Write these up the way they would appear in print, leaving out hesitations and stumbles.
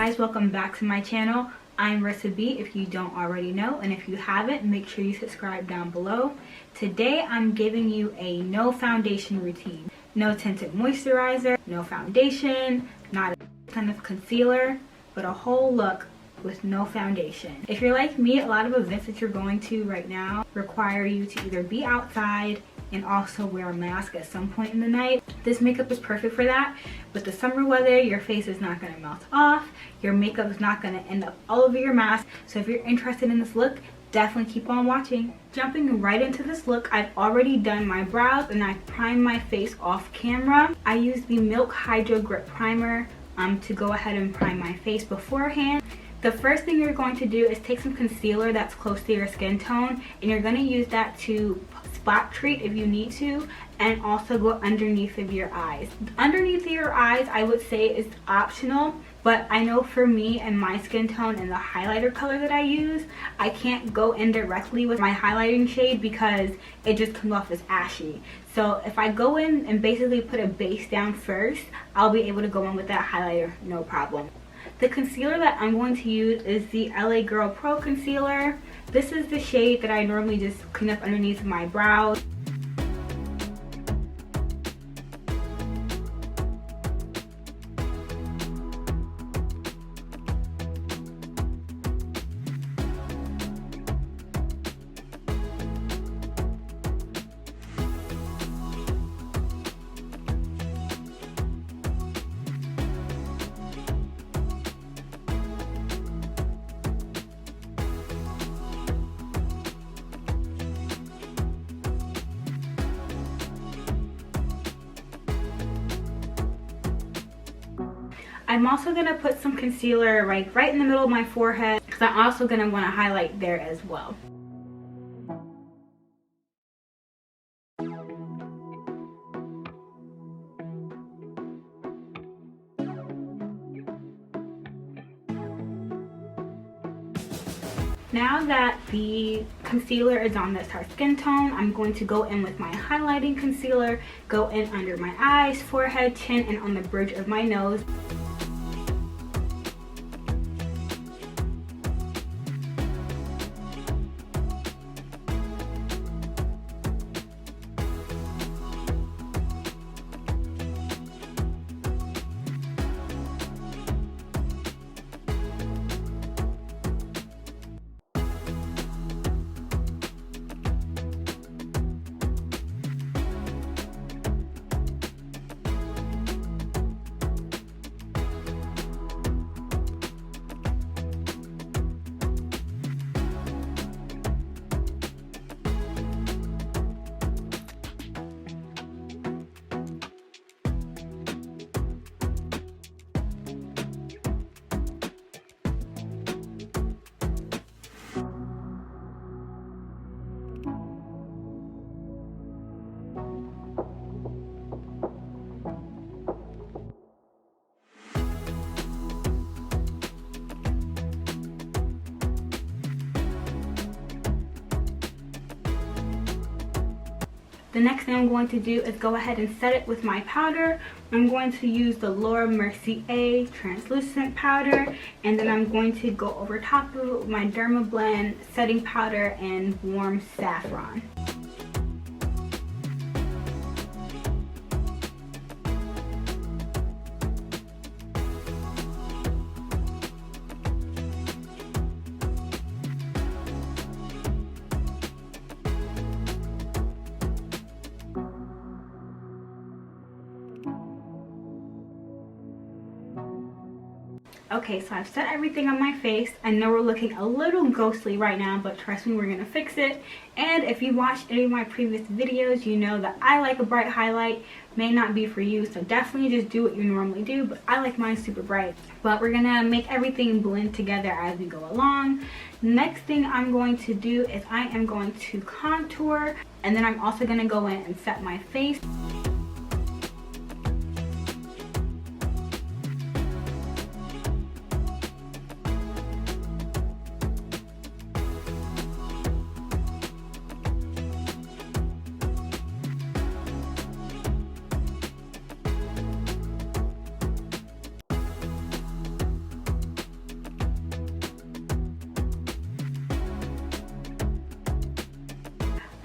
guys, welcome back to my channel. I'm Rissa B if you don't already know, and if you haven't, make sure you subscribe down below. Today I'm giving you a no foundation routine. No tinted moisturizer, no foundation, not a ton of concealer, but a whole look with no foundation. If you're like me, a lot of events that you're going to right now require you to either be outside and also wear a mask at some point in the night. This makeup is perfect for that. With the summer weather, your face is not going to melt off, your makeup is not going to end up all over your mask. So if you're interested in this look, definitely keep on watching. Jumping right into this look, I've already done my brows and I've primed my face off camera. I used the Milk Hydro Grip Primer to go ahead and prime my face beforehand. The first thing you're going to do is take some concealer that's close to your skin tone, and you're going to use that to spot treat if you need to, and also go underneath of your eyes. Underneath your eyes, I would say, is optional, but I know for me and my skin tone and the highlighter color that I use, I can't go in directly with my highlighting shade because it just comes off as ashy. So if I go in and basically put a base down first, I'll be able to go in with that highlighter no problem. The concealer that I'm going to use is the LA Girl Pro Concealer. This is the shade that I normally just clean up underneath my brows. I'm also going to put some concealer right in the middle of my forehead because I'm also going to want to highlight there as well. Now that the concealer is on this dark skin tone, I'm going to go in with my highlighting concealer, go in under my eyes, forehead, chin, and on the bridge of my nose. The next thing I'm going to do is go ahead and set it with my powder. I'm going to use the Laura Mercier translucent powder, and then I'm going to go over top of it with my Dermablend setting powder and warm saffron. Okay, so I've set everything on my face. I know we're looking a little ghostly right now, but trust me, we're gonna fix it. And if you watched any of my previous videos, you know that I like a bright highlight. May not be for you, so definitely just do what you normally do, but I like mine super bright. But we're gonna make everything blend together as we go along. Next thing I'm going to do is I am going to contour, and then I'm also gonna go in and set my face.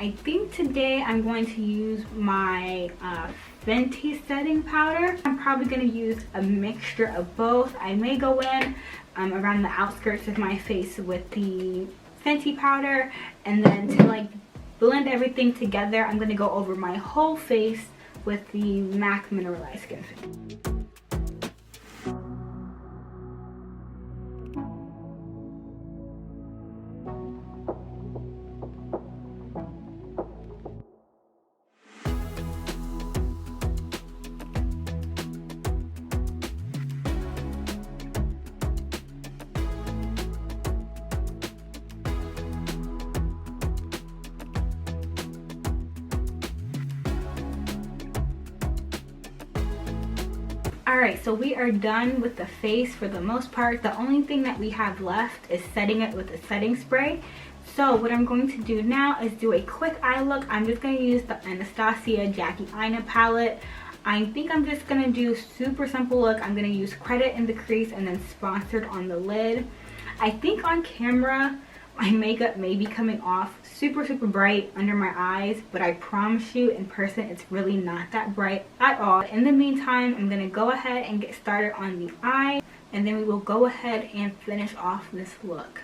I think today I'm going to use my Fenty setting powder. I'm probably going to use a mixture of both. I may go in around the outskirts of my face with the Fenty powder, and then to like blend everything together, I'm going to go over my whole face with the MAC Mineralized Skin Fit. Alright, so we are done with the face for the most part. The only thing that we have left is setting it with a setting spray. So what I'm going to do now is do a quick eye look. I'm just going to use the Anastasia Jackie Aina palette. I think I'm just going to do super simple look. I'm going to use Credit in the crease and then Sponsored on the lid. I think on camera my makeup may be coming off super bright under my eyes, but I promise you in person it's really not that bright at all. In the meantime, I'm going to go ahead and get started on the eye, and then we will go ahead and finish off this look.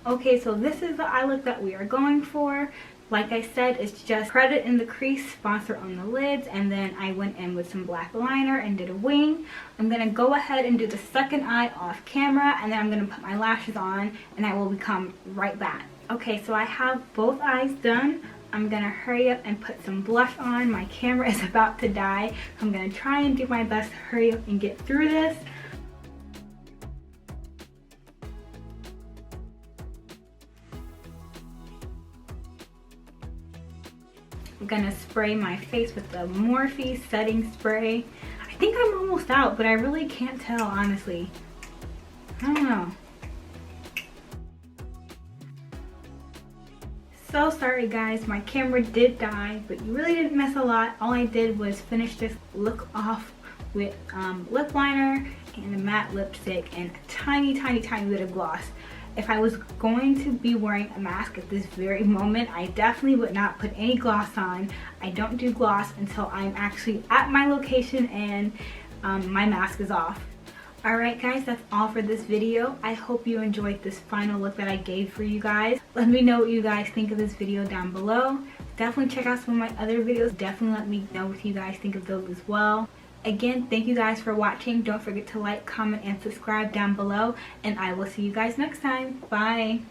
Okay, so this is the eye look that we are going for. Like I said, it's just Credit in the crease, Sponsor on the lids, and then I went in with some black liner and did a wing. I'm going to go ahead and do the second eye off camera, and then I'm going to put my lashes on, and I will come right back. Okay, so I have both eyes done. I'm going to hurry up and put some blush on. My camera is about to die. I'm going to try and do my best to hurry up and get through this. I'm gonna spray my face with the Morphe setting spray. I think I'm almost out, but I really can't tell, honestly. I don't know. So sorry guys, my camera did die, but you really didn't miss a lot. All I did was finish this look off with lip liner and a matte lipstick and a tiny bit of gloss. If I was going to be wearing a mask at this very moment, I definitely would not put any gloss on. I don't do gloss until I'm actually at my location and my mask is off. Alright guys, that's all for this video. I hope you enjoyed this final look that I gave for you guys. Let me know what you guys think of this video down below. Definitely check out some of my other videos. Definitely let me know what you guys think of those as well. Again, thank you guys for watching. Don't forget to like, comment, and subscribe down below. And I will see you guys next time. Bye.